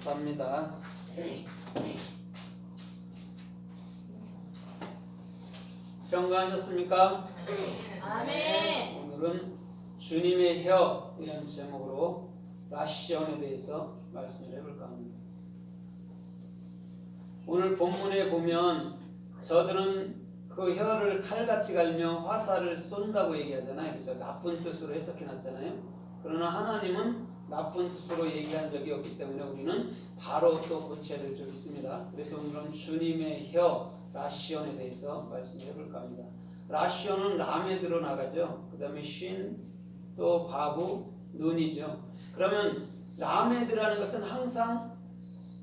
갑니다. 경건하셨습니까? 아멘. 오늘은 주님의 혀 이런 제목으로 라시온에 대해서 말씀을 해볼까 합니다. 오늘 본문에 보면 저들은 그 혀를 칼같이 갈며 화살을 쏜다고 얘기하잖아요. 그죠? 나쁜 뜻으로 해석해놨잖아요. 그러나 하나님은 나쁜 뜻으로 얘기한 적이 없기 때문에 우리는 바로 또 고쳐야 될 점이 있습니다. 그래서 오늘은 주님의 혀 라시온에 대해서 말씀해 볼까 합니다. 라시온은 라메드로 나가죠. 그 다음에 쉰, 또 바부, 눈이죠. 그러면 라메드라는 것은 항상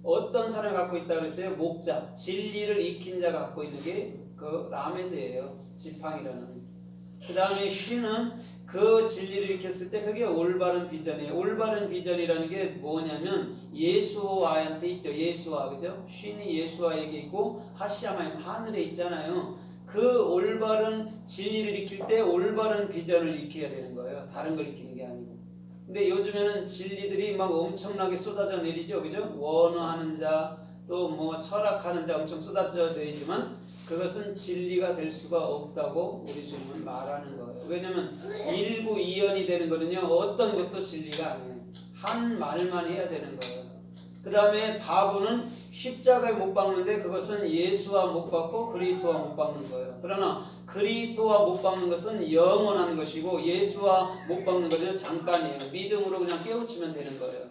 어떤 사람이 갖고 있다고 그랬어요? 목자, 진리를 익힌 자가 갖고 있는 게 그 라메드예요. 지팡이라는. 그 다음에 쉰은 그 진리를 익혔을 때 그게 올바른 비전이에요. 올바른 비전이라는 게 뭐냐면 예수와한테 있죠. 예수와, 그죠? 쉰이 예수와에게 있고 하시아마임 하늘에 있잖아요. 그 올바른 진리를 익힐 때 올바른 비전을 익혀야 되는 거예요. 다른 걸 익히는 게 아니고. 근데 요즘에는 진리들이 막 엄청나게 쏟아져 내리죠. 그죠? 원어하는 자, 또 뭐 철학하는 자 엄청 쏟아져 내리지만 그것은 진리가 될 수가 없다고 우리 주님은 말하는 거예요. 왜냐면 일구이연이 되는 거는요, 어떤 것도 진리가 아니에요. 한 말만 해야 되는 거예요. 그 다음에 바보는 십자가에 못 박는데 그것은 예수와 못 박고 그리스도와 못 박는 거예요. 그러나 그리스도와 못 박는 것은 영원한 것이고 예수와 못 박는 것은 잠깐이에요. 믿음으로 그냥 깨우치면 되는 거예요.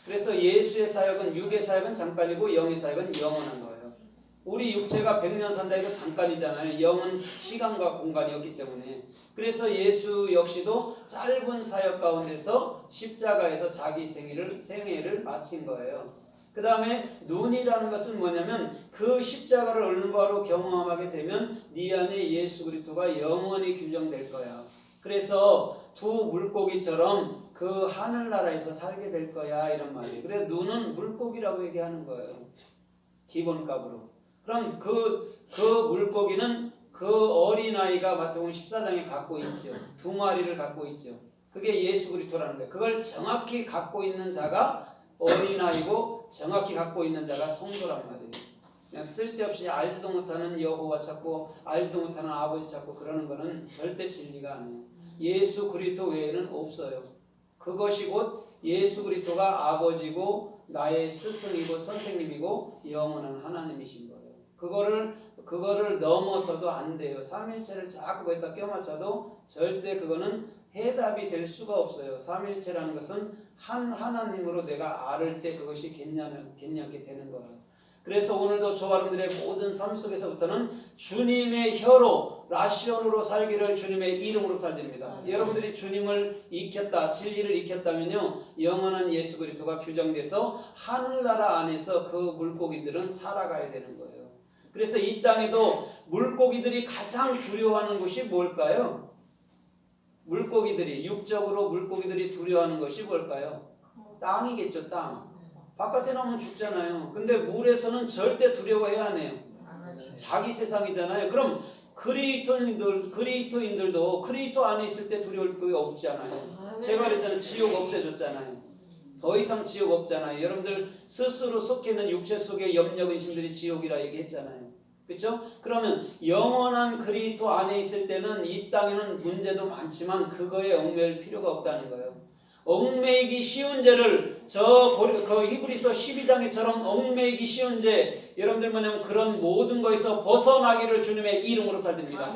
그래서 예수의 사역은, 육의 사역은 잠깐이고 영의 사역은 영원한 거예요. 우리 육체가 100년 산다 해도 잠깐이잖아요. 영은 시간과 공간이었기 때문에. 그래서 예수 역시도 짧은 사역 가운데서 십자가에서 자기 생애를 마친 거예요. 그 다음에 눈이라는 것은 뭐냐면 그 십자가를 얼바로 경험하게 되면 네 안에 예수 그리스도가 영원히 규정될 거야. 그래서 두 물고기처럼 그 하늘나라에서 살게 될 거야, 이런 말이에요. 그래서 눈은 물고기라고 얘기하는 거예요. 기본값으로. 그럼 그 물고기는 그 어린아이가 마태복음 14장에 갖고 있죠. 두 마리를 갖고 있죠. 그게 예수 그리스도라는 거예요. 그걸 정확히 갖고 있는 자가 어린아이고 정확히 갖고 있는 자가 성도란 말이에요. 그냥 쓸데없이 알지도 못하는 여호와 찾고 알지도 못하는 아버지 찾고 그러는 거는 절대 진리가 아니에요. 예수 그리스도 외에는 없어요. 그것이 곧 예수 그리스도가 아버지고 나의 스승이고 선생님이고 영원한 하나님이신 거예요. 그거를 넘어서도 안 돼요. 삼위일체를 자꾸 거기다 껴맞춰도 절대 그거는 해답이 될 수가 없어요. 삼위일체라는 것은 한 하나님으로 내가 알을 때 그것이 괜찮게 되는 거예요. 그래서 오늘도 저와 여러분들의 모든 삶 속에서부터는 주님의 혀로 라시온으로 살기를 주님의 이름으로 부탁드립니다. 여러분들이 주님을 익혔다, 진리를 익혔다면요, 영원한 예수 그리스도가 규정돼서 하늘나라 안에서 그 물고기들은 살아가야 되는 거예요. 그래서 이 땅에도 물고기들이 가장 두려워하는 것이 뭘까요? 물고기들이, 육적으로 물고기들이 두려워하는 것이 뭘까요? 땅이겠죠, 땅. 바깥에 나오면 죽잖아요. 근데 물에서는 절대 두려워해야 안 해요. 자기 세상이잖아요. 그럼 그리스도인들도 그리스도 안에 있을 때 두려울 게 없잖아요. 제가 그랬잖아요. 지옥 없애줬잖아요. 더 이상 지옥 없잖아요. 여러분들 스스로 속해 있는 육체 속의 염려 근심들이 지옥이라 얘기했잖아요. 그렇죠? 그러면 영원한 그리스도 안에 있을 때는 이 땅에는 문제도 많지만 그거에 얽매일 필요가 없다는 거예요. 얽매이기 쉬운 죄를 그 히브리서 12장에처럼 얽매이기 쉬운 죄, 여러분들 뭐냐면 그런 모든 것에서 벗어나기를 주님의 이름으로 부탁드립니다.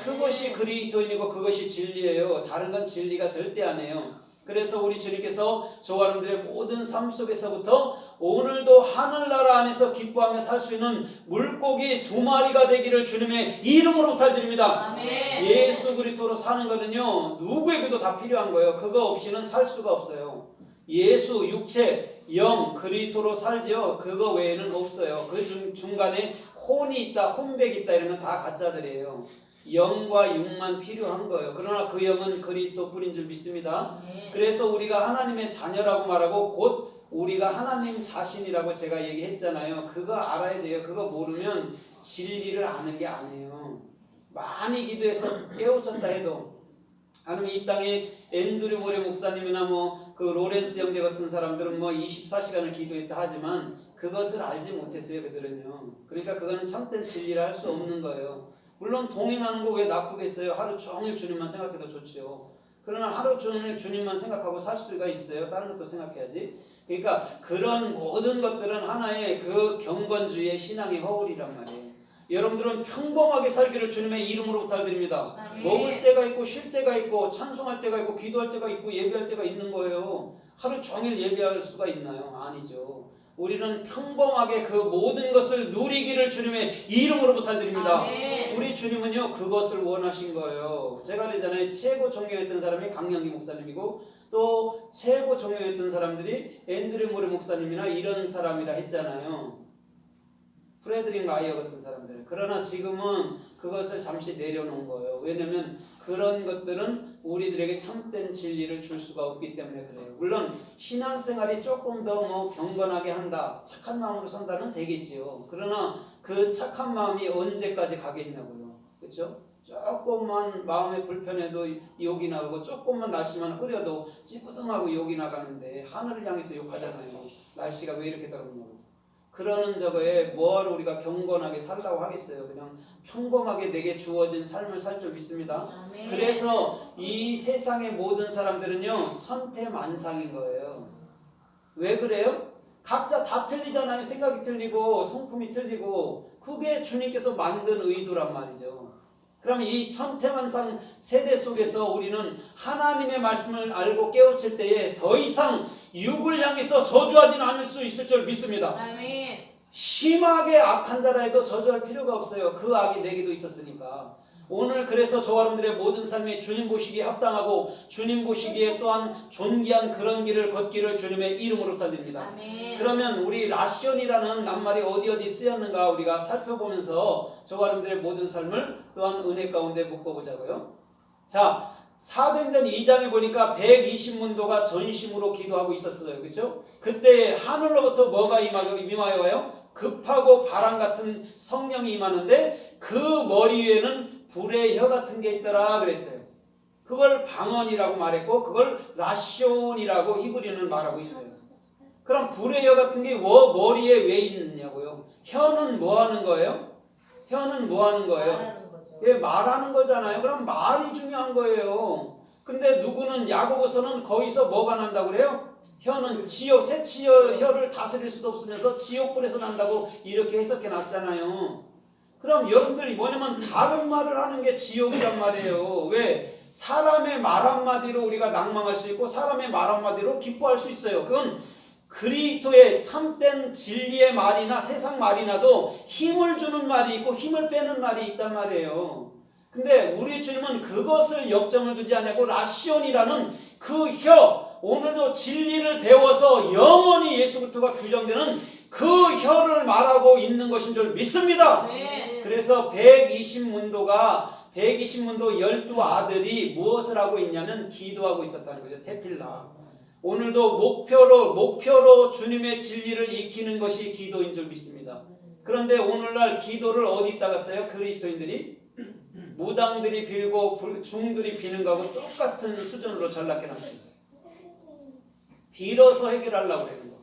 그것이 그리스도인이고 그것이 진리예요. 다른 건 진리가 절대 아니에요. 그래서 우리 주님께서 저와 여러분들의 모든 삶 속에서부터 오늘도 하늘나라 안에서 기뻐하며 살 수 있는 물고기 2마리가 되기를 주님의 이름으로 부탁드립니다. 예수 그리스도로 사는 거는요, 누구에게도 다 필요한 거예요. 그거 없이는 살 수가 없어요. 예수, 육체, 영, 그리스도로 살죠. 그거 외에는 없어요. 그 중간에 혼이 있다, 혼백이 있다, 이런 건 다 가짜들이에요. 영과 육만 필요한 거예요. 그러나 그 영은 그리스도 뿐인 줄 믿습니다. 그래서 우리가 하나님의 자녀라고 말하고 곧 우리가 하나님 자신이라고 제가 얘기했잖아요. 그거 알아야 돼요. 그거 모르면 진리를 아는 게 아니에요. 많이 기도해서 깨우쳤다 해도, 아니면 이 땅에 앤드류 모레 목사님이나 뭐 그 로렌스 형제 같은 사람들은 24시간을 기도했다 하지만 그것을 알지 못했어요. 그들은요. 그러니까 그거는 참된 진리라 할 수 없는 거예요. 물론 동행하는 거 왜 나쁘겠어요? 하루 종일 주님만 생각해도 좋죠. 그러나 하루 종일 주님만 생각하고 살 수가 있어요. 다른 것도 생각해야지. 그러니까 그런 모든 것들은 하나의 그 경건주의의 신앙의 허울이란 말이에요. 여러분들은 평범하게 살기를 주님의 이름으로 부탁드립니다. 아멘. 먹을 때가 있고 쉴 때가 있고 찬송할 때가 있고 기도할 때가 있고 예배할 때가 있는 거예요. 하루 종일 예배할 수가 있나요? 아니죠. 우리는 평범하게 그 모든 것을 누리기를 주님의 이름으로 부탁드립니다. 아멘. 우리 주님은요 그것을 원하신 거예요. 제가 그러잖아요. 최고 존경했던 사람이 강영기 목사님이고 또 최고 존경했던 사람들이 앤드류 모리 목사님이나 이런 사람이라 했잖아요. 프레드릭 마이어 같은 사람들. 그러나 지금은 그것을 잠시 내려놓은 거예요. 왜냐하면 그런 것들은 우리들에게 참된 진리를 줄 수가 없기 때문에 그래요. 물론 신앙생활이 조금 더 경건하게 한다, 착한 마음으로 산다는 되겠지요. 그러나 그 착한 마음이 언제까지 가겠냐고요. 그렇죠? 조금만 마음에 불편해도 욕이 나고 조금만 날씨만 흐려도 찌뿌둥하고 욕이 나가는데 하늘을 향해서 욕하잖아요. 날씨가 왜 이렇게 더럽냐고. 그러는 저거에 뭐하러 우리가 경건하게 살라고 하겠어요. 그냥 평범하게 내게 주어진 삶을 살 줄 믿습니다. 아멘. 그래서 이 세상의 모든 사람들은요 천태만상인 거예요. 왜 그래요? 각자 다 틀리잖아요. 생각이 틀리고 성품이 틀리고 그게 주님께서 만든 의도란 말이죠. 그럼 이 천태만상 세대 속에서 우리는 하나님의 말씀을 알고 깨우칠 때에 더 이상 육을 향해서 저주하지는 않을 수 있을 줄 믿습니다. 아멘. 심하게 악한 자라 해도 저주할 필요가 없어요. 그 악이 내게도 있었으니까. 오늘 그래서 저와 여러분들의 모든 삶에 주님 보시기에 합당하고 주님 보시기에 또한 존귀한 그런 길을 걷기를 주님의 이름으로 부탁드립니다. 아멘. 그러면 우리 라시온이라는 낱말이 어디 쓰였는가 우리가 살펴보면서 저와 여러분들의 모든 삶을 또한 은혜 가운데 묶어보자고요. 자, 사도행전 2장에 보니까 120문도가 전심으로 기도하고 있었어요. 그렇죠? 그때 하늘로부터 뭐가 임하여 와요? 급하고 바람 같은 성령이 임하는데 그 머리 위에는 불의 혀 같은 게 있더라 그랬어요. 그걸 방언이라고 말했고 그걸 라시온이라고 히브리는 말하고 있어요. 그럼 불의 혀 같은 게 머리에 왜 있느냐고요? 혀는 뭐 하는 거예요? 혀는 뭐 하는 거예요? 말하는 거죠. 예, 말하는 거잖아요. 그럼 말이 중요한 거예요. 근데 누구는 야고보서는 거기서 뭐가 난다고 그래요? 혀는 지옥, 혀를 다스릴 수도 없으면서 지옥불에서 난다고 이렇게 해석해 놨잖아요. 그럼 여러분들이 뭐냐면 다른 말을 하는 게 지옥이란 말이에요. 왜? 사람의 말 한마디로 우리가 낭망할 수 있고 사람의 말 한마디로 기뻐할 수 있어요. 그건 그리스도의 참된 진리의 말이나 세상 말이나도 힘을 주는 말이 있고 힘을 빼는 말이 있단 말이에요. 근데 우리 주님은 그것을 역정을 두지 않고 라시온이라는 그 혀, 오늘도 진리를 배워서 영원히 예수 그리스도가 규정되는 그 혀를 말하고 있는 것인 줄 믿습니다. 네. 그래서 120문도 12아들이 무엇을 하고 있냐면 기도하고 있었다는 거죠. 테필라. 오늘도 목표로 주님의 진리를 익히는 것이 기도인 줄 믿습니다. 그런데 오늘날 기도를 어디다가 써요? 그리스도인들이 무당들이 빌고 중들이 비는 거하고 똑같은 수준으로 전락해 놨습니다. 빌어서 해결하려고 그러는 거.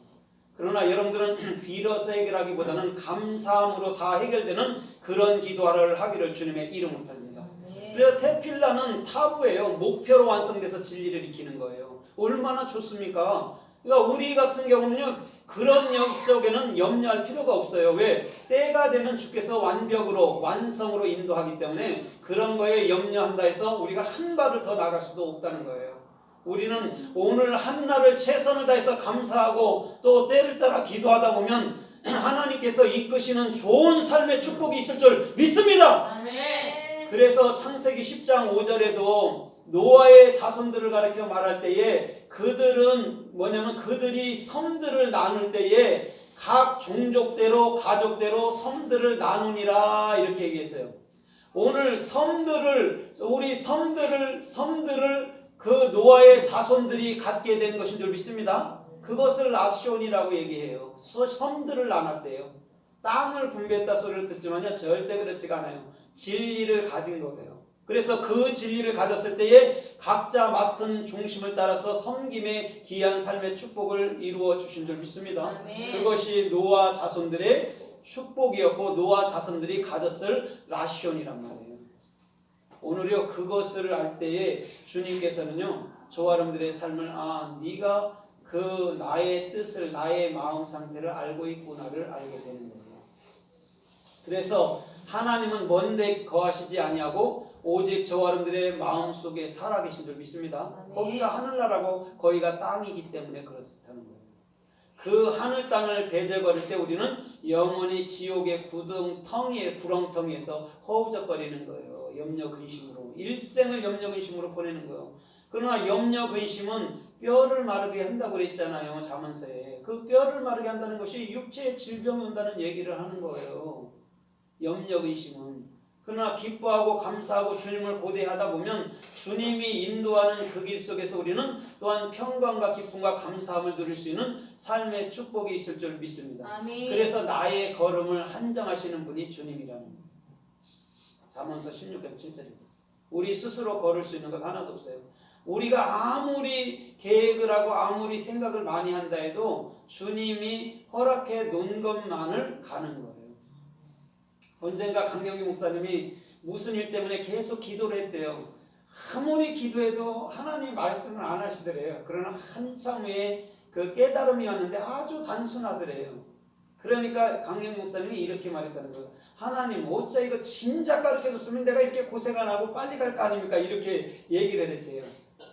그러나 여러분들은 빌어서 해결하기보다는 감사함으로 다 해결되는 그런 기도를 하기를 주님의 이름으로 드립니다. 그래서 테필라는 타부예요. 목표로 완성돼서 진리를 익히는 거예요. 얼마나 좋습니까? 그러니까 우리 같은 경우는요, 그런 쪽에는 염려할 필요가 없어요. 왜? 때가 되면 주께서 완성으로 인도하기 때문에 그런 거에 염려한다 해서 우리가 한 발을 더 나갈 수도 없다는 거예요. 우리는 오늘 한날을 최선을 다해서 감사하고 또 때를 따라 기도하다 보면 하나님께서 이끄시는 좋은 삶의 축복이 있을 줄 믿습니다. 아멘. 그래서 창세기 10장 5절에도 노아의 자손들을 가리켜 말할 때에 그들이 섬들을 나눌 때에 각 종족대로 가족대로 섬들을 나누니라 이렇게 얘기했어요. 오늘 우리 섬들을 그 노아의 자손들이 갖게 된 것인 줄 믿습니다. 그것을 라시온이라고 얘기해요. 섬들을 나눴대요. 땅을 분배했다 소리를 듣지만요 절대 그렇지가 않아요. 진리를 가진 거예요. 그래서 그 진리를 가졌을 때에 각자 맡은 중심을 따라서 섬김의 귀한 삶의 축복을 이루어 주신 줄 믿습니다. 아멘. 그것이 노아 자손들의 축복이었고 노아 자손들이 가졌을 라시온이란 말이에요. 오늘요 그것을 알 때에 주님께서는요 저와 여러분들의 삶을 네가 그 나의 뜻을 나의 마음 상태를 알고 있구나를 알게 되는 거예요. 그래서 하나님은 먼데 거하시지 아니하고 오직 저와 여러분들의 마음속에 살아계신 줄 믿습니다. 아멘. 거기가 하늘나라고 거기가 땅이기 때문에 그렇다는 거예요. 그 하늘 땅을 배제거릴 때 우리는 영원히 지옥의 구렁텅이에서 허우적거리는 거예요. 염려 근심으로 일생을 염려 근심으로 보내는 거예요. 그러나 염려 근심은 뼈를 마르게 한다고 그랬잖아요. 잠언서에. 그 뼈를 마르게 한다는 것이 육체의 질병이 온다는 얘기를 하는 거예요. 염려 근심은. 그러나 기뻐하고 감사하고 주님을 고대하다 보면 주님이 인도하는 그 길 속에서 우리는 또한 평강과 기쁨과 감사함을 누릴 수 있는 삶의 축복이 있을 줄 믿습니다. 아멘. 그래서 나의 걸음을 한정하시는 분이 주님이라는 거예요. 잠언서 16장 7절입니다. 우리 스스로 걸을 수 있는 것 하나도 없어요. 우리가 아무리 계획을 하고 아무리 생각을 많이 한다 해도 주님이 허락해 놓은 것만을 가는 거예요. 언젠가 강경희 목사님이 무슨 일 때문에 계속 기도를 했대요. 아무리 기도해도 하나님 말씀을 안 하시더래요. 그러나 한참 후에 그 깨달음이 왔는데 아주 단순하더래요. 그러니까 강경희 목사님이 이렇게 말했다는 거예요. 하나님 어째 이거 진작 가르쳐줬으면 내가 이렇게 고생 안 하고 빨리 갈 거 아닙니까? 이렇게 얘기를 했대요.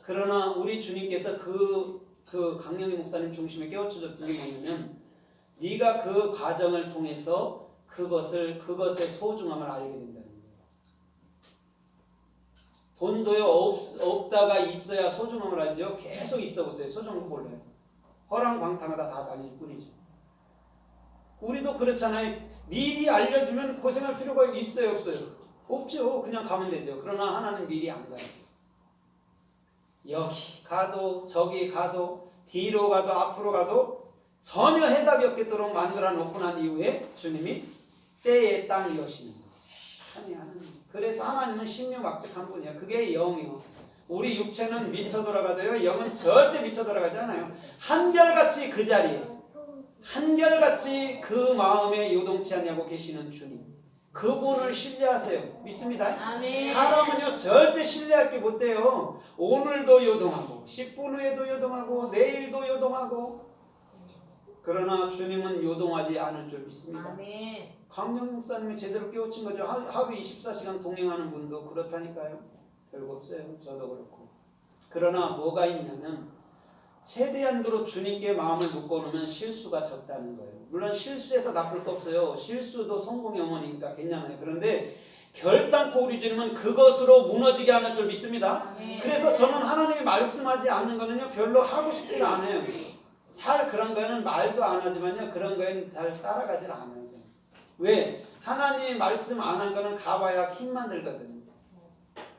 그러나 우리 주님께서 그 강경희 목사님 중심에 깨우쳐줬던 게 뭐냐면 네가 그 과정을 통해서 그것의 소중함을 알게 된다는 거예요. 돈도요 없다가 있어야 소중함을 알죠. 계속 있어 보세요. 소중한 거 몰라요. 허랑방탕하다 다 다닐 뿐이죠. 우리도 그렇잖아요. 미리 알려주면 고생할 필요가 있어요 없어요? 없죠. 그냥 가면 되죠. 그러나 하나는 미리 안 가요. 여기 가도 저기 가도 뒤로 가도 앞으로 가도 전혀 해답이 없겠도록 만들어 놓고 난 이후에 주님이 때에 땅 여시는 거예요. 그래서 하나님은 신묘막측한 분이야. 그게 영이요. 우리 육체는 미쳐 돌아가도요 영은 절대 미쳐 돌아가지 않아요. 한결같이 그 자리에 한결같이 그 마음에 요동치 않냐고 계시는 주님, 그분을 신뢰하세요. 믿습니다. 아멘. 사람은요 절대 신뢰할 게 못 돼요. 오늘도 요동하고 10분 후에도 요동하고 내일도 요동하고. 그러나 주님은 요동하지 않을 줄 믿습니다. 아멘. 강경 목사님이 제대로 깨우친 거죠. 하루 24시간 동행하는 분도 그렇다니까요. 별거 없어요. 저도 그렇고. 그러나 뭐가 있냐면 최대한도로 주님께 마음을 묶어놓으면 실수가 적다는 거예요. 물론 실수해서 나쁠 거 없어요. 실수도 성공의 어머니니까 괜찮아요. 그런데 결단코 우리 주님은 그것으로 무너지게 하는 줄 믿습니다. 아멘. 그래서 저는 하나님이 말씀하지 않는 거는요 별로 하고 싶지가 않아요. 잘 그런 거는 말도 안 하지만요 그런 거에는 잘 따라가질 않아요. 왜? 하나님이 말씀 안 한 거는 가봐야 힘만 들거든요.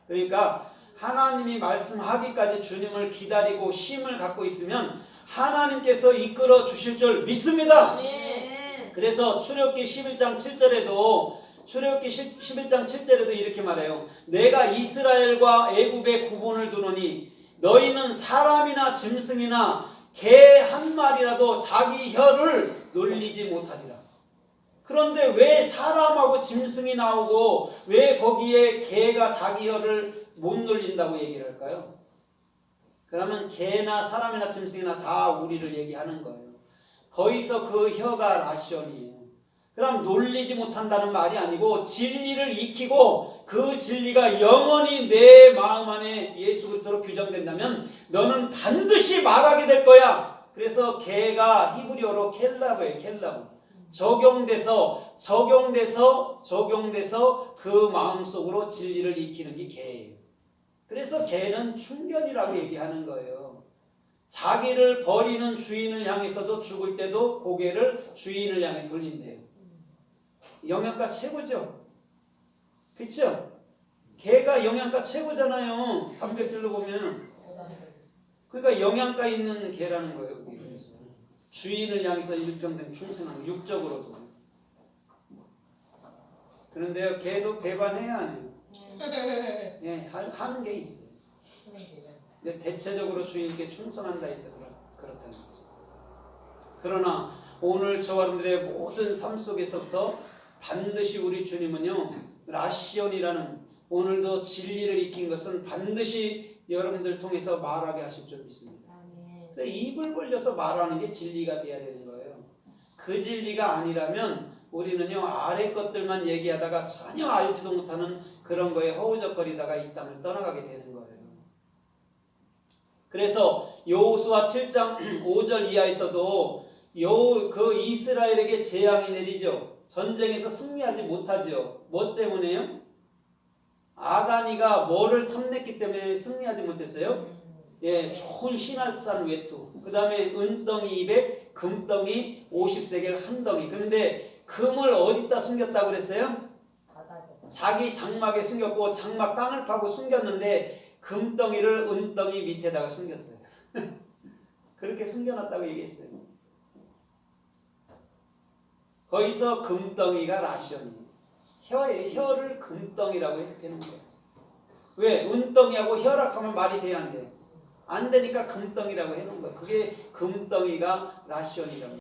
그러니까 하나님이 말씀하기까지 주님을 기다리고 쉼을 갖고 있으면 하나님께서 이끌어 주실 줄 믿습니다. 아멘. 그래서 출애굽기 11장 7절에도 이렇게 말해요. 내가 이스라엘과 애굽의 구분을 두노니 너희는 사람이나 짐승이나 개 한 마리라도 자기 혀를 놀리지 못하리라. 그런데 왜 사람하고 짐승이 나오고 왜 거기에 개가 자기 혀를 못 놀린다고 얘기를 할까요? 그러면 개나 사람이나 짐승이나 다 우리를 얘기하는 거예요. 거기서 그 혀가 라시온이에요. 그럼 놀리지 못한다는 말이 아니고 진리를 익히고 그 진리가 영원히 내 마음 안에 예수 그리스도로 규정된다면 너는 반드시 말하게 될 거야. 그래서 개가 히브리어로 켈라브예요. 켈라브. 적용돼서 그 마음속으로 진리를 익히는 게 개예요. 그래서 개는 충견이라고 얘기하는 거예요. 자기를 버리는 주인을 향해서도 죽을 때도 고개를 주인을 향해 돌린대요. 영양가 최고죠. 그렇죠? 개가 영양가 최고잖아요. 단백질로 보면. 그러니까 영양가 있는 개라는 거예요. 그래서 주인을 향해서 일평생 충성하는 육적으로도. 그런데요, 개도 배반해야 하네요. 예, 하는 게 있어요. 근데 대체적으로 주인께 충성한다 해서 그렇다는 거죠. 그러나 오늘 저와 여러분들의 모든 삶 속에서부터 반드시 우리 주님은요, 라시온이라는 오늘도 진리를 익힌 것은 반드시 여러분들 통해서 말하게 하실 줄 믿습니다. 입을 벌려서 말하는 게 진리가 돼야 되는 거예요. 그 진리가 아니라면 우리는요, 아래 것들만 얘기하다가 전혀 알지도 못하는 그런 거에 허우적거리다가 이 땅을 떠나가게 되는 거예요. 그래서 여호수아 7장 5절 이하에서도 그 이스라엘에게 재앙이 내리죠. 전쟁에서 승리하지 못하죠. 뭐 때문에요? 아가니가 뭐를 탐냈기 때문에 승리하지 못했어요? 예, 좋은 신할산 외투, 그 다음에 은덩이 200, 금덩이 50세겔 한 덩이. 그런데 금을 어디다 숨겼다고 그랬어요? 자기 장막에 숨겼고 장막 땅을 파고 숨겼는데 금덩이를 은덩이 밑에다가 숨겼어요. 그렇게 숨겨놨다고 얘기했어요. 거기서 금덩이가 라시온이에요. 혀를 금덩이라고 해석하는 거예요. 왜? 은덩이하고 혈압하면 말이 돼야 안 돼요. 안 되니까 금덩이라고 해놓은 거예요. 그게 금덩이가 라시온이라고.